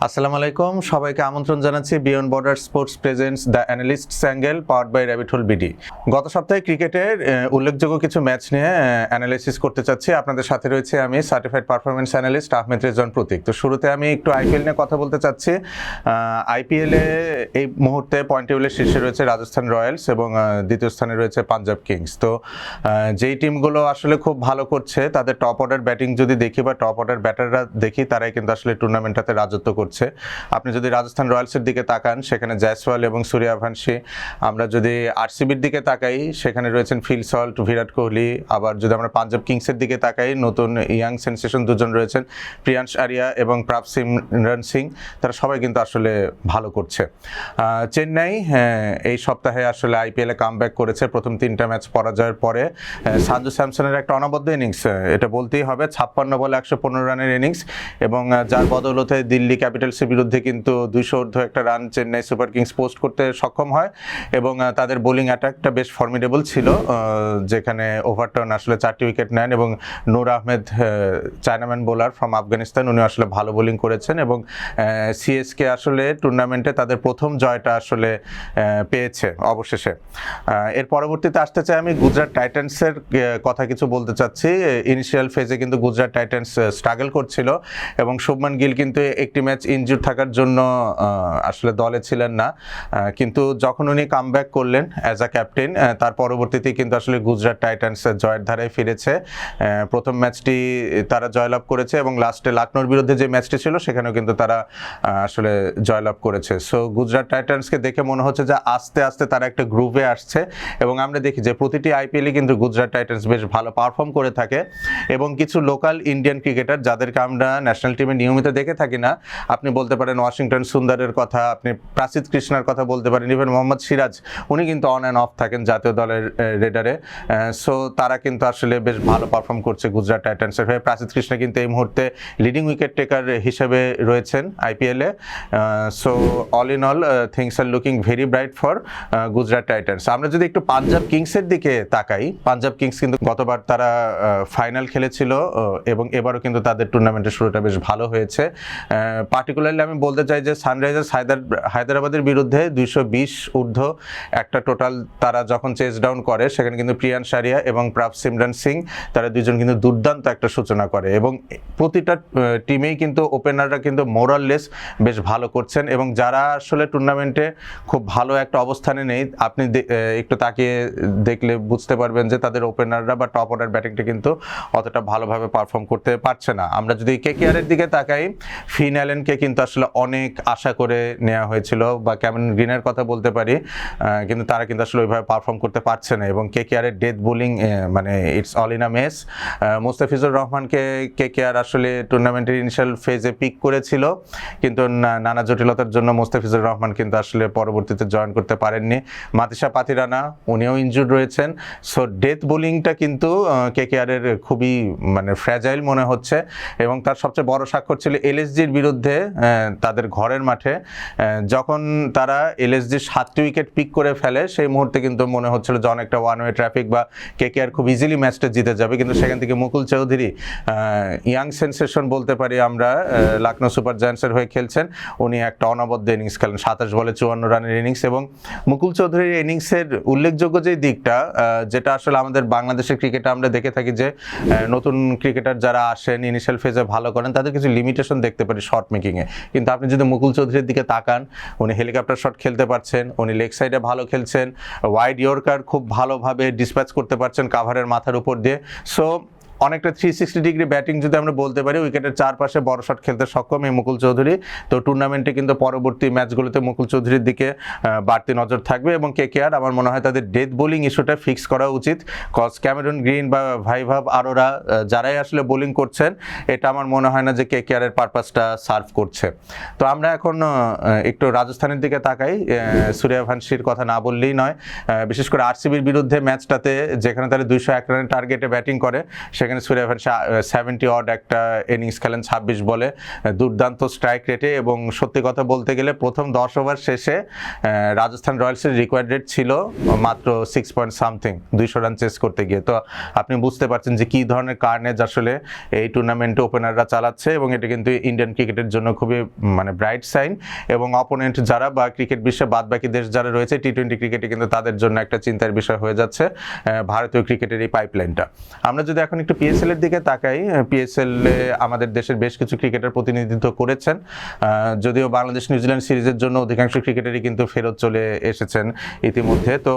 আসসালামু আলাইকুম, সবাইকে আমন্ত্রণ জানাচ্ছি beyond border sports presents the analysts angle powered by rabbit hole BD. গত সপ্তাহে ক্রিকেটের উল্লেখযোগ্য কিছু ম্যাচ নিয়ে অ্যানালিসিস করতে চাচ্ছি। আপনাদের সাথে রয়েছে আমি certified performance analyst Ahmed Rezon Pratik. তো শুরুতে আমি একটু আইপিএল নিয়ে কথা বলতে চাচ্ছি। আইপিএলে এই মুহূর্তে পয়েন্ট টেবিলের শীর্ষে রয়েছে রাজস্থান রয়্যালস এবং দ্বিতীয় স্থানে রয়েছে পাঞ্জাব কিংস। তো যেই টিমগুলো আসলে খুব ভালো করছে তাদের টপ অর্ডার ব্যাটিং যদি দেখি বা টপ অর্ডার ব্যাটাররা দেখি, তারাই কিন্তু আসলে টুর্নামেন্টটাতে রাজত্ব করছে। আপনি যদি রাজস্থান রয়্যালসের দিকে তাকান, সেখানে জয়সওয়াল এবং সূর্যবংশী। আমরা যদি আরসিবির দিকে তাকাই, সেখানে রয়েছেন ফিল সল্ট, বিরাট কোহলি। আবার যদি আমরা পাঞ্জাব কিংসের দিকে তাকাই, নতুন ইয়াং সেন্সেশন দুজন রয়েছেন, প্রিয়াংশ আরিয়া এবং প্রাভসিমরন সিং। তারা সবাই কিন্তু আসলে ভালো করছে। চেন্নাই এই সপ্তাহে আসলে আইপিএলে কামব্যাক করেছে প্রথম 3টা ম্যাচ পরাজয়ের পরে। সঞ্জু স্যামসনের একটা অনবদ্য ইনিংস, এটা বলতেই হবে, 56 বলে 115 রানের ইনিংস, এবং যার বদৌলতে দিল্লি ক্যাপিটালসের বিরুদ্ধে কিন্তু 200 ঊর্ধ্ব একটা রান চেন্নাই সুপার কিংস পোস্ট করতে সক্ষম হয়। এবং তাদের বোলিং অ্যাটাকটা বেশ ফর্মিডেবল ছিল, যেখানে ওভারটন আসলে 4টি উইকেট নেন এবং Nur Ahmed, chinaman bowler from Afghanistan, উনি আসলে ভালো বোলিং করেছেন এবং সিএসকে আসলে টুর্নামেন্টে তাদের প্রথম জয়টা আসলে পেয়েছে অবশেষে। এর পরবর্তীতে আসতে চাই আমি গুজরাট টাইটান্সের কথা কিছু বলতে চাচ্ছি। ইনিশিয়াল ফেজে কিন্তু গুজরাট টাইটান্স স্ট্রাগল করছিল এবং শুভমান গিল কিন্তু একটি ম্যাচ ইনজুর থাকার জন্য আসলে দলে ছিলেন না, কিন্তু যখন উনি কামব্যাক করলেন অ্যাজ আ ক্যাপ্টেন, তার পরবর্তীতে কিন্তু আসলে গুজরাট টাইটান্স জয়ের ধারায় ফিরেছে। প্রথম ম্যাচটি তারা জয়লাভ করেছে এবং লাস্টে লখনৌর বিরুদ্ধে যে ম্যাচটি ছিল সেখানেও কিন্তু তারা আসলে জয়লাভ করেছে। সো গুজরাট টাইটান্সকে দেখে মনে হচ্ছে যে আস্তে আস্তে তারা একটা গ্রুভে আসছে এবং আমরা দেখি যে প্রতিটি আইপিএলে কিন্তু গুজরাট টাইটান্স বেশ ভালো পারফর্ম করে থাকে। এবং কিছু লোকাল ইন্ডিয়ান ক্রিকেটার যাদেরকে আমরা ন্যাশনাল টিমে নিয়মিত দেখে থাকি না, আপনি বলতে পারেন ওয়াশিংটন সুন্দরের কথা, আপনি প্রাসিদ কৃষ্ণার কথা বলতে পারেন, ইভেন মোহাম্মদ সিরাজ, উনি কিন্তু অন অ্যান্ড অফ থাকেন জাতীয় দলের রেডারে। সো তারা কিন্তু আসলে বেশ ভালো পারফর্ম করছে গুজরাট টাইটান্সের হয়ে। প্রাসিদ কৃষ্ণ কিন্তু এই মুহূর্তে লিডিং উইকেট টেকার হিসেবে রয়েছেন আইপিএলে। So all in all things are looking very bright for Gujarat Titans. আমরা যদি একটু পাঞ্জাব কিংসের দিকে তাকাই, পাঞ্জাব কিংস কিন্তু গতবার তারা ফাইনাল খেলেছিল এবং এবারও কিন্তু তাদের টুর্নামেন্টের শুরুটা বেশ ভালো হয়েছে। পার্টিকুলারলি আমি বলতে চাই যে সানরাইজার্স হায়দ্রাবাদের বিরুদ্ধে 220 ঊর্ধ্ব একটা টোটাল তারা যখন চেস ডাউন করে, সেখানে কিন্তু প্রিয়াংশ আরিয়া এবং প্রাভসিমরন সিং, তারা দুজন কিন্তু দুর্দান্ত একটা সূচনা করে এবং প্রতিটা টিমেই কিন্তু ওপেনাররা কিন্তু মোরাললেস বেশ ভালো করছেন। এবং যারা আসলে টুর্নামেন্টে খুব ভালো একটা অবস্থানে নেই, আপনি একটু তাকিয়ে দেখলে বুঝতে পারবেন যে তাদের ওপেনাররা বা টপ অর্ডার ব্যাটিংটা কিন্তু অতটা ভালোভাবে পারফর্ম করতে পারছে না। আমরা যদি কেকেআরের দিকে তাকাই, ফিন অ্যালেনকে কিন্তু আসলে অনেক আশা করে নেওয়া হয়েছিল, বা ক্যামেরন গ্রিনের কথা বলতে পারি, কিন্তু তারা কিন্তু আসলে ওইভাবে পারফর্ম করতে পারছে না এবং কেকেআরের ডেথ বোলিং মানে it's all in a mace. Mustafizur রহমানকে কেকেআর আসলে টুর্নামেন্টের ইনিশিয়াল ফেজে পিক করেছিল, কিন্তু নানা জটিলতার জন্য মুস্তাফিজুর রহমান কিন্তু আসলে পরবর্তীতে জয়েন করতে পারেননি। মাতিসা পাতিরানা, উনিও ইনজুর্ড রয়েছেন। সো ডেথ বোলিংটা কিন্তু কেকেআরের খুবই মানে ফ্র্যাজাইল মনে হচ্ছে এবং তার সবচেয়ে বড় স্বাক্ষর ছিল এলএসজির বিরুদ্ধে তাদের ঘরের মাঠে, যখন তারা এলএসজির 7টি উইকেট পিক করে ফেলে, সেই মুহূর্তে কিন্তু মনে হচ্ছিল যে অনেকটা ওয়ান ওয়ে ট্রাফিক বা কেকেআর খুব ইজিলি ম্যাচটা জিতে যাবে, কিন্তু সেখান থেকে মুকুল চৌধুরী, ইয়াং সেন্সেশন বলতে পারি আমরা, লখনৌ সুপার জায়ান্টসের হয়ে খেলছেন, উনি একটা অনবদ্য ইনিংস খেলেন, 27 বলে 54 রানের ইনিংস। এবং মুকুল চৌধুরীর ইনিংসের উল্লেখযোগ্য যে দিকটা, যেটা আসলে আমাদের বাংলাদেশের ক্রিকেটে আমরা দেখে থাকি যে নতুন ক্রিকেটার যারা আসেন ইনিশিয়াল ফেজে ভালো করেন, তাদের কিছু লিমিটেশন দেখতে পারি শট মেকিংয়ে, কিন্তু আপনি যদি মুকুল চৌধুরীর দিকে তাকান, উনি হেলিকপ্টার শট খেলতে পারছেন, উনি লেগ সাইডে ভালো খেলছেন, ওয়াইড ইয়র্কার খুব ভালোভাবে ডিসপ্যাচ করতে পারছেন কাভারের মাথার উপর দিয়ে। সো অনেকটা 360 ডিগ্রি ব্যাটিং যদি আমরা বলতে পারি, উইকেটের চারপাশে বড় শট খেলতে সক্ষম এই মুকুল চৌধুরী। তো টুর্নামেন্টে কিন্তু পরবর্তী ম্যাচগুলোতে মুকুল চৌধুরীর দিকে বাড়তি নজর থাকবে এবং কেকেআর আমার মনে হয় তাদের ডেথ বোলিং ইস্যুটা ফিক্স করা উচিত, কজ ক্যামেরন গ্রিন বা ভাইভাব আরোরা যারাই আসলে বোলিং করছেন, এটা আমার মনে হয় না যে কেকেআরের পারপাসটা সার্ভ করছে। তো আমরা এখন একটু রাজস্থানের দিকে তাকাই। সূর্যবংশীর কথা না বললেই নয়, বিশেষ করে আরসিবির বিরুদ্ধে ম্যাচটাতে যেখানে তারা 201 রানের টার্গেটে ব্যাটিং করে, সেখানে এগেনস্ট সুরিয়া 70 অড একটা ইনিংস খেলেন 26 বলে, দুর্দান্ত স্ট্রাইক রেটে। এবং সত্যি কথা বলতে গেলে প্রথম 10 ওভার শেষে রাজস্থান রয়্যালসের রিকোয়ার্ড রেট ছিল মাত্র 6 পয়েন্ট সামথিং, 200 রান চেস করতে গিয়ে। তো আপনি বুঝতে পারছেন যে কী ধরনের কার্নেজ আসলে এই টুর্নামেন্টে ওপেনাররা চালাচ্ছে, এবং এটা কিন্তু ইন্ডিয়ান ক্রিকেটের জন্য খুবই মানে ব্রাইট সাইন। এবং অপোনেন্ট যারা বা ক্রিকেট বিশ্বে বাদ বাকি দেশ যারা রয়েছে টি-20 ক্রিকেটে কিন্তু তাদের জন্য একটা চিন্তার বিষয় হয়ে যাচ্ছে ভারতীয় ক্রিকেটের এই পাইপলাইনটা। আমরা যদি এখন একটু পিএসএল এর দিকে তাকাই, পিএসএল এ আমাদের দেশের বেশ কিছু ক্রিকেটার প্রতিনিধিত্ব করেছেন, যদিও বাংলাদেশ নিউজিল্যান্ড সিরিজের জন্য অধিকাংশ ক্রিকেটারই কিন্তু ফেরত চলে এসেছেন ইতিমধ্যে। তো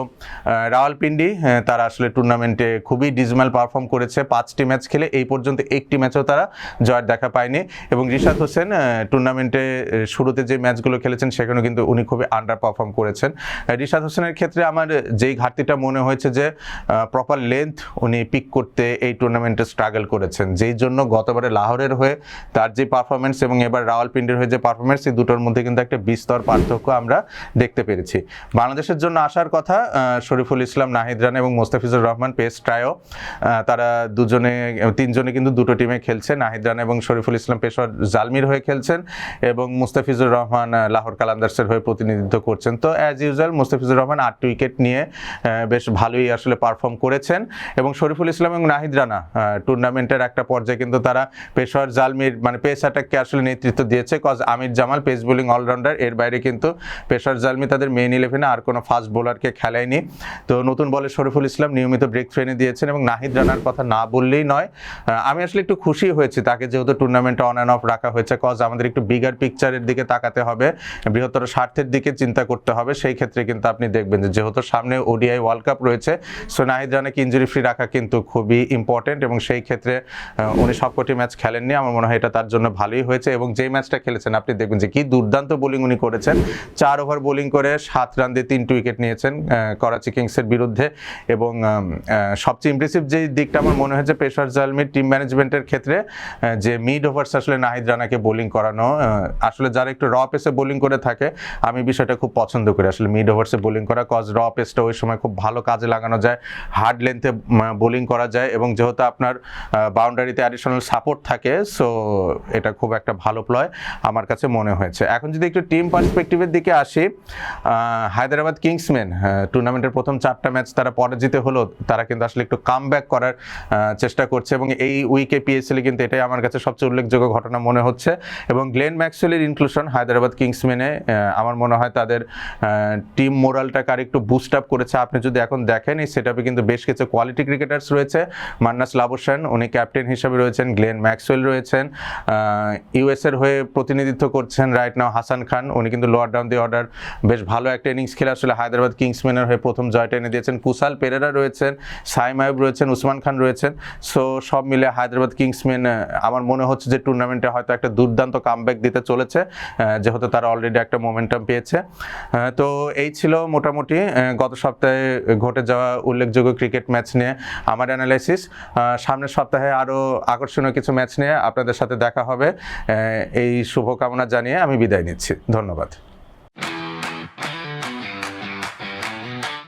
রাওয়ালপিন্ডি তারা আসলে টুর্নামেন্টে খুবই ডিজমাল পারফর্ম করেছে, 5টি ম্যাচ খেলে এই পর্যন্ত একটি ম্যাচও তারা জয়ের দেখা পায়নি। এবং রিশাদ হোসেন টুর্নামেন্টে শুরুতে যে ম্যাচগুলো খেলেছেন সেখানেও কিন্তু উনি খুবই আন্ডার পারফর্ম করেছেন। রিশাদ হোসেনের ক্ষেত্রে আমার যেই ঘাটতিটা মনে হয়েছে যে প্রপার লেন্থ উনি পিক করতে এই টুর্নামেন্টে স্ট্রাগল করেছেন, যেই জন্য গতবারে লাহোরের হয়ে তার যে পারফরমেন্স এবং এবার রাওয়ালপিন্ডির হয়ে যে পারফরমেন্স, এই দুটোর মধ্যে কিন্তু একটা বিস্তর পার্থক্য আমরা দেখতে পেরেছি। বাংলাদেশের জন্য আসার কথা শরীফুল ইসলাম, নাহিদ রানা এবং মোস্তাফিজুর রহমান পেস ট্রায়ো, তারা তিনজনে কিন্তু দুটো টিমে খেলছে। নাহিদ রানা এবং শরীফুল ইসলাম পেশোয়ার জালমির হয়ে খেলছেন এবং মুস্তাফিজুর রহমান লাহোর কালান্দার্সের হয়ে প্রতিনিধিত্ব করছেন। তো as usual Mustafizur Rahman 8 wicket নিয়ে বেশ ভালোই আসলে পারফর্ম করেছেন। এবং শরীফুল ইসলাম এবং নাহিদ রানা টুর্নামেন্টের একটা পর্যায়ে কিন্তু তারা পেশোয়ার জালমির মানে পেস অ্যাটাককে আসলে নেতৃত্ব দিয়েছে, কজ আমির জামাল পেস বোলিং অলরাউন্ডার, এর বাইরে কিন্তু পেশোয়ার জালমি তাদের মেইন 11-এ আর কোনো ফাস্ট বোলারকে খেলায়নি। তো নতুন বলে শরীফুল ইসলাম নিয়মিত ব্রেক থ্রু এনে দিয়েছেন এবং নাহিদ রানার কথা না বললেই নয়। আমি আসলে একটু খুশি হয়েছি তাকে যেহেতু টুর্নামেন্টে অন অ্যান্ড অফ রাখা হয়েছে, কজ আমাদের একটু বিগার পিকচারের দিকে তাকাতে হবে, বৃহত্তর স্বার্থের দিকে চিন্তা করতে হবে। সেই ক্ষেত্রে কিন্তু আপনি দেখবেন যে যেহেতু সামনে ওডিআই ওয়ার্ল্ড কাপ রয়েছে, সো নাহিদ রানাকে ইনজুরি ফ্রি রাখা কিন্তু খুবই ইম্পর্টেন্ট। এবং সেই ক্ষেত্রে উনি সবকটি ম্যাচ খেলেননি, আমার মনে হয় এটা তার জন্য ভালোই হয়েছে। এবং যেই ম্যাচটা খেলেছেন আপনি দেখবেন যে কি দুর্দান্ত বোলিং উনি করেছেন, 4 ওভার বোলিং করে 7 রান দিয়ে 3টি উইকেট নিয়েছেন করাচি কিংসের বিরুদ্ধে। এবং সবচেয়ে ইমপ্রেসিভ যে দিকটা আমার মনে হয়েছে পেশোয়ার জালমির টিম ম্যানেজমেন্টের ক্ষেত্রে, যে মিড ওভার্স আসলে নাহিদ রানাকে বোলিং করানো, আসলে যারা একটু র পেসে বোলিং করে থাকে আমি বিষয়টা খুব পছন্দ করি আসলে মিড ওভার্সে বোলিং করা, কজ র পেসটা ওই সময় খুব ভালো কাজে লাগানো যায়, হার্ড লেন্থে বোলিং করা যায় এবং যেহেতু আপনার বাউন্ডারিতে অ্যাডিশনাল সাপোর্ট থাকে, সো এটা খুব একটা ভালো প্লয় আমার কাছে মনে হয়েছে। এখন যদি একটু টিম পার্সপেক্টিভের দিকে আসি, হায়দ্রাবাদ কিংসম্যান টুর্নামেন্টের প্রথম 4টা ম্যাচ তারা পরাজিত হলো, তারা কিন্তু আসলে একটু কামব্যাক করার চেষ্টা করছে এবং এই উইকে পিএসএলে কিন্তু এটাই আমার কাছে সবচেয়ে উল্লেখযোগ্য ঘটনা মনে হচ্ছে। এবং গ্লেন ম্যাক্সওয়েলের ইনক্লুশন হায়দ্রাবাদ কিংসম্যানে আমার মনে হয় তাদের টিম মোরালটাকে আর একটু বুস্ট আপ করেছে। আপনি যদি এখন দেখেন এই সেটআপে কিন্তু বেশ কিছু কোয়ালিটি ক্রিকেটার্স রয়েছে, মান্নাস লাবুসান উনি ক্যাপ্টেন হিসেবে রয়েছেন, গ্লেন ম্যাক্সওয়েল রয়েছেন, ইউএসের হয়ে প্রতিনিধিত্ব করছেন রাইট নাও হাসান খান, উনি কিন্তু লোয়ার ডাউন দি অর্ডার বেশ ভালো একটা ইনিংস খেলে আসলে হায়দ্রাবাদ কিংসম্যানের হয়ে প্রথম জয়টা এনে দিয়েছেন। কুশাল পেরেরা রয়েছেন, সাইম আয়ুব রয়েছেন, উসমান খান রয়েছেন। সো সব মিলে হায়দ্রাবাদ কিংসম্যান আমার মনে হচ্ছে যে টুর্নামেন্টে হয়তো একটা দুর্দান্ত কামব্যাক দিতে চলেছে, যেহেতু তারা অলরেডি একটা মোমেন্টাম পেয়েছে। তো এই ছিল মোটামুটি গত সপ্তাহে ঘটে যাওয়া উল্লেখযোগ্য ক্রিকেট ম্যাচ নিয়ে আমার অ্যানালাইসিস। সামনের সপ্তাহে আরও আকর্ষণীয় কিছু ম্যাচ নিয়ে আপনাদের সাথে দেখা হবে, এই শুভকামনা জানিয়ে আমি বিদায় নিচ্ছি। ধন্যবাদ।